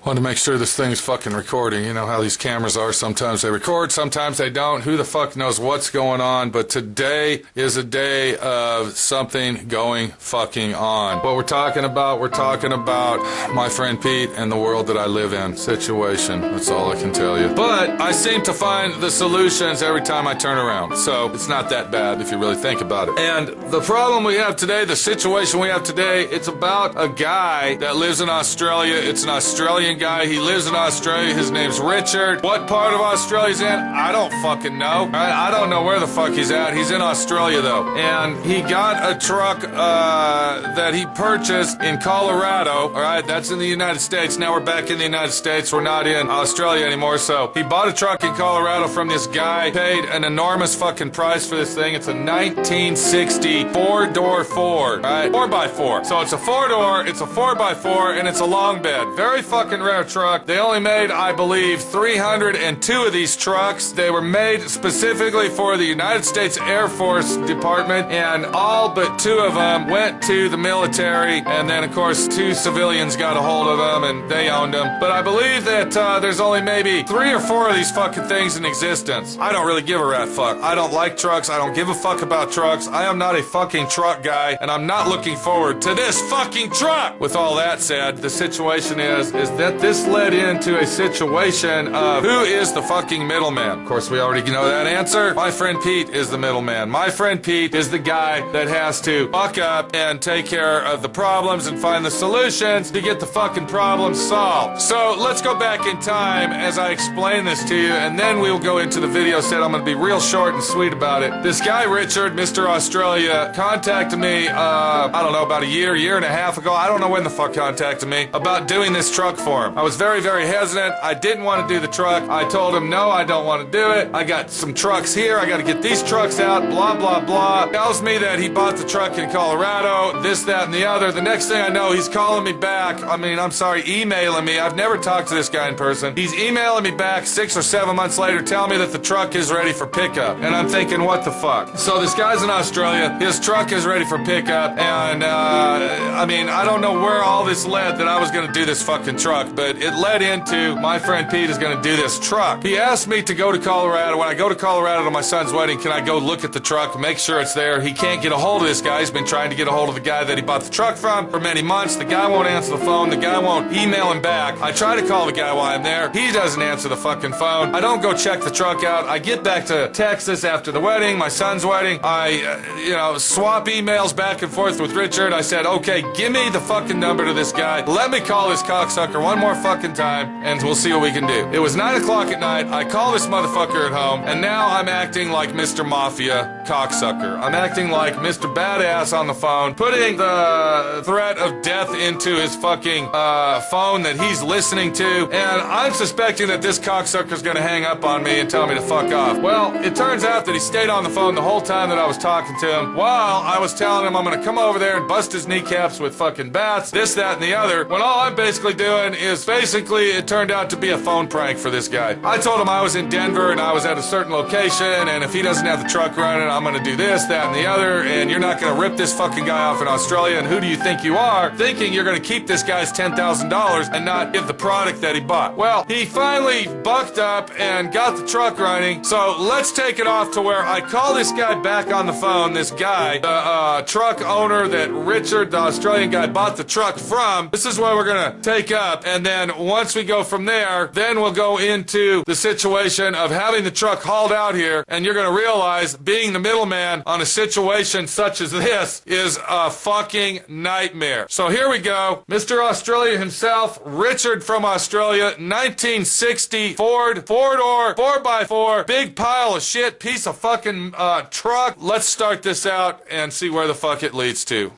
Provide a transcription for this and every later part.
Want to make sure this thing's fucking recording. You know how these cameras are. Sometimes they record, sometimes they don't. Who the fuck knows what's going on? But today is a day of something going fucking on. What we're talking about my friend Pete and the world that I live in. Situation. That's all I can tell you. But I seem to find the solutions every time I turn around. So it's not that bad if you really think about it. And the problem we have today, the situation we have today, it's about a guy that lives in Australia. It's an Australian guy. He lives in Australia. His name's Richard. What part of Australia he's in? I don't fucking know. I don't know where the fuck he's at. He's in Australia though. And he got a truck that he purchased in Colorado. Alright, that's in the United States. Now we're back in the United States. We're not in Australia anymore. So he bought a truck in Colorado from this guy, paid an enormous fucking price for this thing. It's a 1960 4-door Ford. Alright, 4x4. So it's a 4-door, it's a 4x4, and it's a long bed. Very fucking rare truck. They only made, I believe, 302 of these trucks. They were made specifically for the United States Air Force Department, and all but 2 of them went to the military, and then of course 2 civilians got a hold of them and they owned them. But I believe that there's only maybe 3 or 4 of these fucking things in existence. I don't really give a rat fuck. I don't like trucks. I don't give a fuck about trucks. I am not a fucking truck guy, and I'm not looking forward to this fucking truck. With all that said, the situation is that this led into a situation of who is the fucking middleman. Of course, we already know that answer. My friend Pete is the middleman. My friend Pete is the guy that has to buck up and take care of the problems and find the solutions to get the fucking problems solved. So let's go back in time as I explain this to you, and then we'll go into the video set. I'm going to be real short and sweet about it. This guy, Richard, Mr. Australia, contacted me, I don't know, about a year and a half ago. I don't know when the fuck contacted me about doing this truck for him. I was very, very hesitant. I didn't want to do the truck. I told him, no, I don't want to do it. I got some trucks here. I got to get these trucks out, blah, blah, blah. Tells me that he bought the truck in Colorado, this, that, and the other. The next thing I know, he's calling me back. Emailing me. I've never talked to this guy in person. He's emailing me back 6 or 7 months later, telling me that the truck is ready for pickup. And I'm thinking, what the fuck? So this guy's in Australia. His truck is ready for pickup. And, I don't know where all this led that I was going to do this fucking truck, but it led into my friend Pete is going to do this truck. He asked me to go to Colorado. When I go to Colorado to my son's wedding, can I go look at the truck, make sure it's there? He can't get a hold of this guy. He's been trying to get a hold of the guy that he bought the truck from for many months. The guy won't answer the phone. The guy won't email him back. I try to call the guy while I'm there. He doesn't answer the fucking phone. I don't go check the truck out. I get back to Texas after the wedding, my son's wedding. I, swap emails back and forth with Richard. I said, okay, give me the fucking number to this guy. Let me call this cocksucker one more fucking time, and we'll see what we can do. It was 9 o'clock at night. I call this motherfucker at home, and now I'm acting like Mr. Mafia cocksucker. I'm acting like Mr. Badass on the phone, putting the threat of death into his fucking phone that he's listening to, and I'm suspecting that this cocksucker's gonna hang up on me and tell me to fuck off. Well, it turns out that he stayed on the phone the whole time that I was talking to him, while I was telling him I'm gonna come over there and bust his kneecaps with fucking bats, this, that, and the other, when all I'm basically doing is it turned out to be a phone prank for this guy. I told him I was in Denver and I was at a certain location, and if he doesn't have the truck running, I'm gonna do this, that, and the other, and you're not gonna rip this fucking guy off in Australia, and who do you think you are, thinking you're gonna keep this guy's $10,000 and not give the product that he bought. Well, he finally bucked up and got the truck running, so let's take it off to where I call this guy back on the phone, this guy, the truck owner that Richard, the Australian guy, bought the truck from. This is where we're gonna take up, and then once we go from there, then we'll go into the situation of having the truck hauled out here, and you're gonna realize being the middleman on a situation such as this is a fucking nightmare. So here we go. Mr. Australia himself, Richard from Australia, 1960 Ford 4-door 4x4, big pile of shit, piece of fucking truck. Let's start this out and see where the fuck it leads to.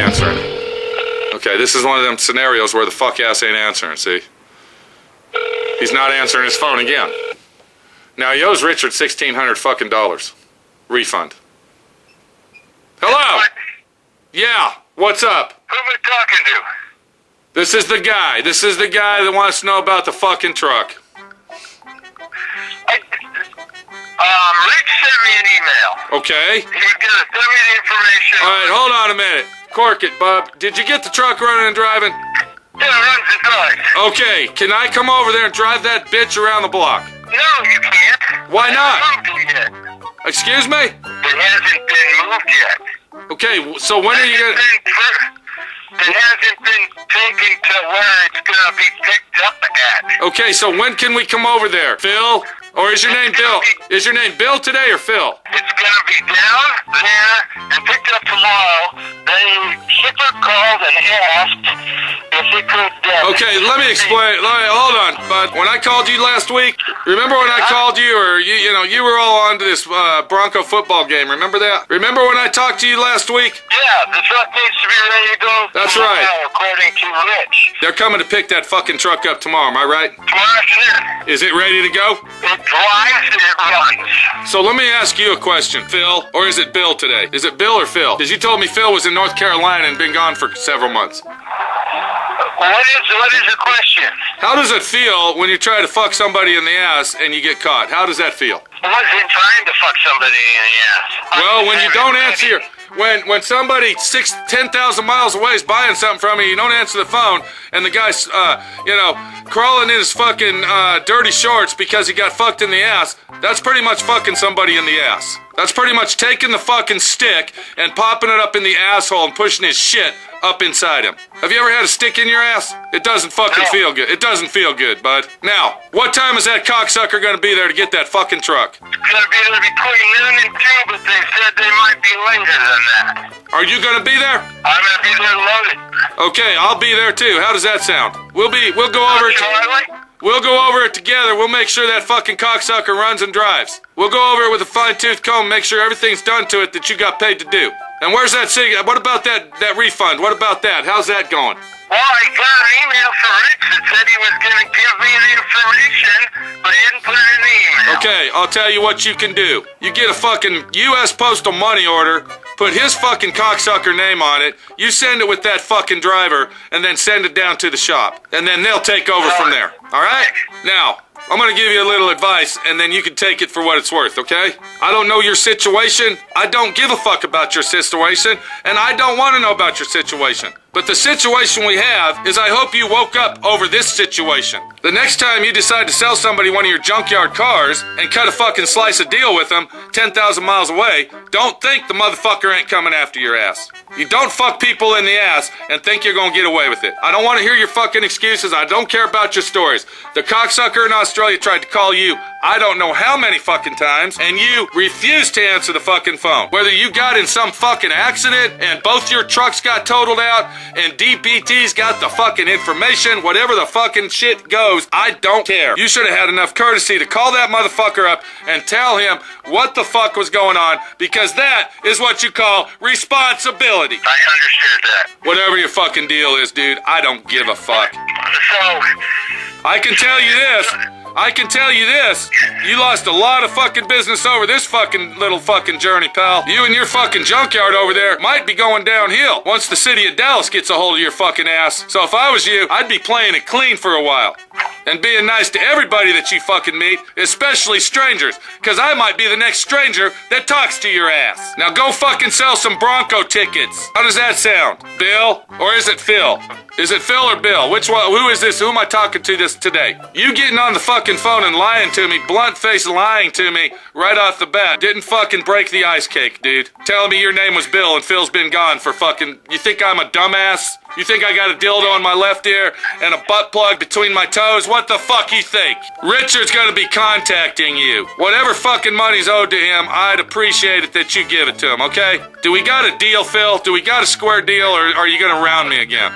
answering. Okay, this is one of them scenarios where the fuck ass ain't answering, see? He's not answering his phone again. Now he owes Richard $1,600 fucking dollars. Refund. Hello? What? Yeah, what's up? Who am I talking to? This is the guy. This is the guy that wants to know about the fucking truck. Rick sent me an email. Okay. He was gonna send me the information. Alright, hold on a minute. Cork it, bub. Did you get the truck running and driving? Yeah, runs the drive. Okay, can I come over there and drive that bitch around the block? No, you can't. Why not? It hasn't moved yet. Excuse me? It hasn't been moved yet. Okay, so when are you gonna... It hasn't been taken to where it's gonna be picked up at. Okay, so when can we come over there? Phil? Or is your name Bill? Is your name Bill today or Phil? It's gonna be down there and picked up tomorrow. The shipper called and asked if he could... Okay, let me explain. Hold on, bud. When I called you last week, remember when I called you, or you were all onto this Bronco football game, remember that? Remember when I talked to you last week? Yeah, the truck needs to be ready to go. That's tomorrow, right. According to Rich. They're coming to pick that fucking truck up tomorrow, am I right? Tomorrow afternoon. Is it ready to go? It drives and it runs. So let me ask you a question, Phil, or is it Bill today? Is it Bill or Phil? Because you told me Phil was in North Carolina and been gone for several months. What is your question? How does it feel when you try to fuck somebody in the ass and you get caught? How does that feel? I wasn't trying to fuck somebody in the ass. Well, when you don't answer your... When somebody 10,000 miles away is buying something from you, you don't answer the phone, and the guy's, crawling in his fucking dirty shorts because he got fucked in the ass, that's pretty much fucking somebody in the ass. That's pretty much taking the fucking stick and popping it up in the asshole and pushing his shit up inside him. Have you ever had a stick in your ass? It doesn't fucking feel good. It doesn't feel good, bud. Now, what time is that cocksucker gonna be there to get that fucking truck? It's gonna be there between noon and 2, but they said they might be later than that. Are you gonna be there? I'm gonna be there loaded. Okay, I'll be there too. How does that sound? We'll go over it. We'll go over it together. We'll make sure that fucking cocksucker runs and drives. We'll go over it with a fine-tooth comb, make sure everything's done to it that you got paid to do. And where's that what about that refund? What about that? How's that going? Well, I got an email from Rich that said he was going to give me the information, but he didn't put it in the email. Okay, I'll tell you what you can do. You get a fucking U.S. Postal money order, put his fucking cocksucker name on it, you send it with that fucking driver, and then send it down to the shop. And then they'll take over from there. Alright? Now, I'm gonna give you a little advice, and then you can take it for what it's worth, okay? I don't know your situation, I don't give a fuck about your situation, and I don't want to know about your situation. But the situation we have is I hope you woke up over this situation. The next time you decide to sell somebody one of your junkyard cars and cut a fucking slice of deal with them 10,000 miles away, don't think the motherfucker ain't coming after your ass. You don't fuck people in the ass and think you're gonna get away with it. I don't want to hear your fucking excuses. I don't care about your stories. The cocksucker in Australia tried to call you I don't know how many fucking times, and you refused to answer the fucking phone. Whether you got in some fucking accident and both your trucks got totaled out and DPT's got the fucking information, whatever the fucking shit goes, I don't care. You should have had enough courtesy to call that motherfucker up and tell him what the fuck was going on, because that is what you call responsibility. I understood that. Whatever your fucking deal is, dude, I don't give a fuck. So, I can tell you this, you lost a lot of fucking business over this fucking little fucking journey, pal. You and your fucking junkyard over there might be going downhill once the city of Dallas gets a hold of your fucking ass. So if I was you, I'd be playing it clean for a while. And being nice to everybody that you fucking meet, especially strangers, because I might be the next stranger that talks to your ass. Now go fucking sell some Bronco tickets. How does that sound? Bill? Or is it Phil? Is it Phil or Bill? Which one? Who is this? Who am I talking to this today? You getting on the fucking phone and lying to me, blunt-faced lying to me right off the bat, didn't fucking break the ice cake, dude. Telling me your name was Bill and Phil's been gone for fucking... You think I'm a dumbass? You think I got a dildo on my left ear and a butt plug between my toes? What the fuck you think? Richard's gonna be contacting you. Whatever fucking money's owed to him, I'd appreciate it that you give it to him, okay? Do we got a deal, Phil? Do we got a square deal, or are you gonna round me again?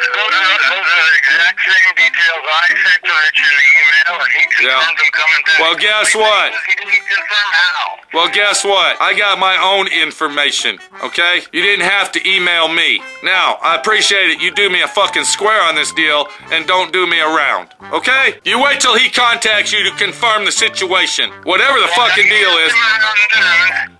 those are the exact same details I sent to Rich in the email, and he confirmed them coming back. Well, guess what? He didn't confirm how. Well, guess what? I got my own information, okay? You didn't have to email me. Now, I appreciate it. You do me a fucking square on this deal and don't do me around, okay? You wait till he contacts you to confirm the situation. Whatever the fucking deal is.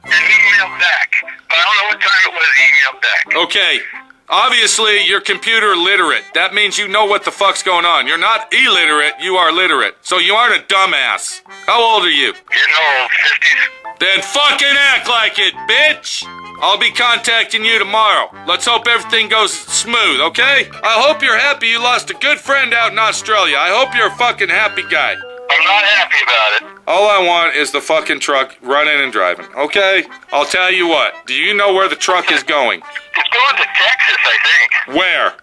And emailed back. But I don't know what time it was he emailed back. Okay. Obviously, you're computer literate. That means you know what the fuck's going on. You're not illiterate, you are literate. So you aren't a dumbass. How old are you? Getting old, 50s. Then fucking act like it, bitch! I'll be contacting you tomorrow. Let's hope everything goes smooth, okay? I hope you're happy you lost a good friend out in Australia. I hope you're a fucking happy guy. I'm not happy about it. All I want is the fucking truck running and driving, okay? I'll tell you what. Do you know where the truck is going? It's going to Texas, I think. Where?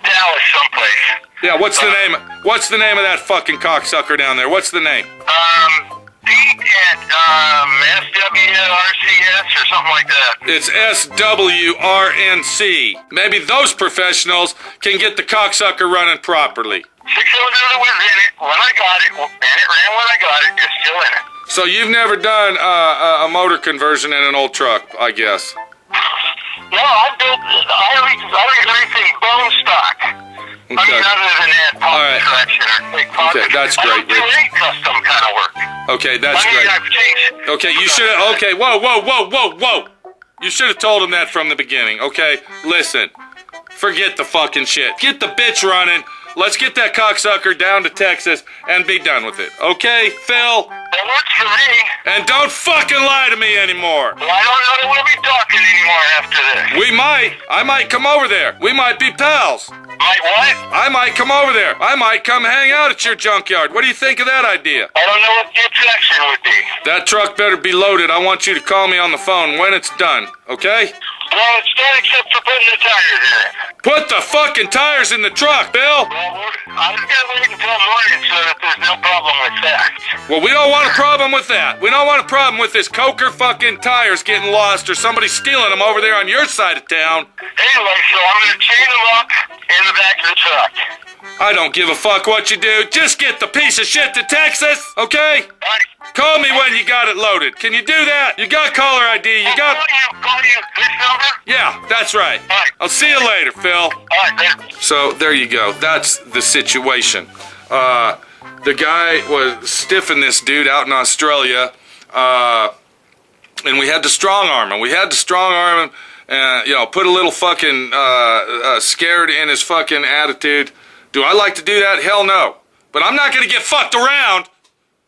Dallas someplace. Yeah, what's the name? What's the name of that fucking cocksucker down there? What's the name? Pete at, SWRCS or something like that. It's SWRNC. Maybe those professionals can get the cocksucker running properly. 600 was in it when I got it, and it ran when I got it. It's still in it. So you've never done a motor conversion in an old truck, I guess. No, I read everything bone stock. Okay. I mean, other than that, All right. correction or fake pocket. Okay, that's I great, don't do Rich. any custom kind of work. Okay, that's I mean, great. I've changed. Okay, you should have. Okay, whoa. You should have told him that from the beginning, okay? Listen, forget the fucking shit. Get the bitch running. Let's get that cocksucker down to Texas and be done with it, okay, Phil? That works for me. And don't fucking lie to me anymore. Well, I don't know that we'll be talking anymore after this. We might. I might come over there. We might be pals. Might what? I might come over there. I might come hang out at your junkyard. What do you think of that idea? I don't know what the objection would be. That truck better be loaded. I want you to call me on the phone when it's done, okay? Well, it's done except for putting the tires in it. Put the fucking tires in the truck, Bill! Well, I was gonna wait until morning so that there's no problem with that. Well, we don't want a problem with that. We don't want a problem with this coker fucking tires getting lost or somebody stealing them over there on your side of town. Anyway, so I'm gonna chain them up in the back of the truck. I don't give a fuck what you do. Just get the piece of shit to Texas, okay? Right. Call me when you got it loaded. Can you do that? You got caller ID. You got... Call you this number? Yeah, that's right. All right. I'll see you later, Phil. All right, later. So there you go. That's the situation. The guy was stiffing this dude out in Australia, and we had to strong arm him. We had to strong arm him, and put a little fucking scared in his fucking attitude. Do I like to do that? Hell no. But I'm not gonna get fucked around.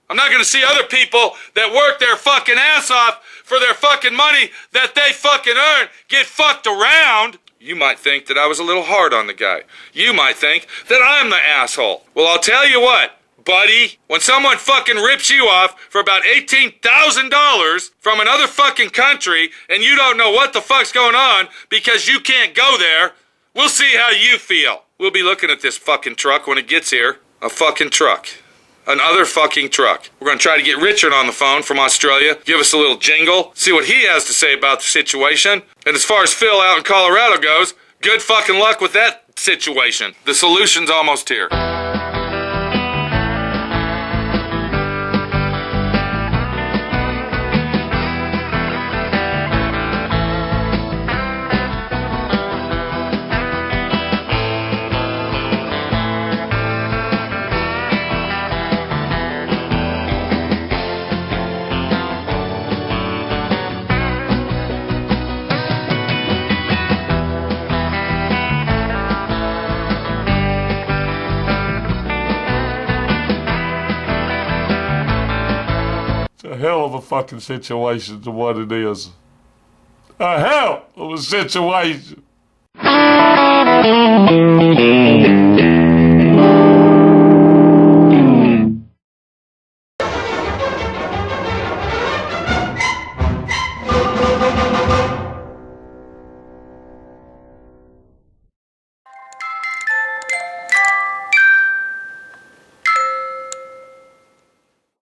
I'm not gonna see other people that work their fucking ass off for their fucking money that they fucking earn get fucked around. You might think that I was a little hard on the guy. You might think that I'm the asshole. Well, I'll tell you what, buddy. When someone fucking rips you off for about $18,000 from another fucking country and you don't know what the fuck's going on because you can't go there, we'll see how you feel. We'll be looking at this fucking truck when it gets here. A fucking truck. Another fucking truck. We're gonna try to get Richard on the phone from Australia, give us a little jingle, see what he has to say about the situation. And as far as Phil out in Colorado goes, good fucking luck with that situation. The solution's almost here. A hell of a fucking situation to what it is. A hell of a situation.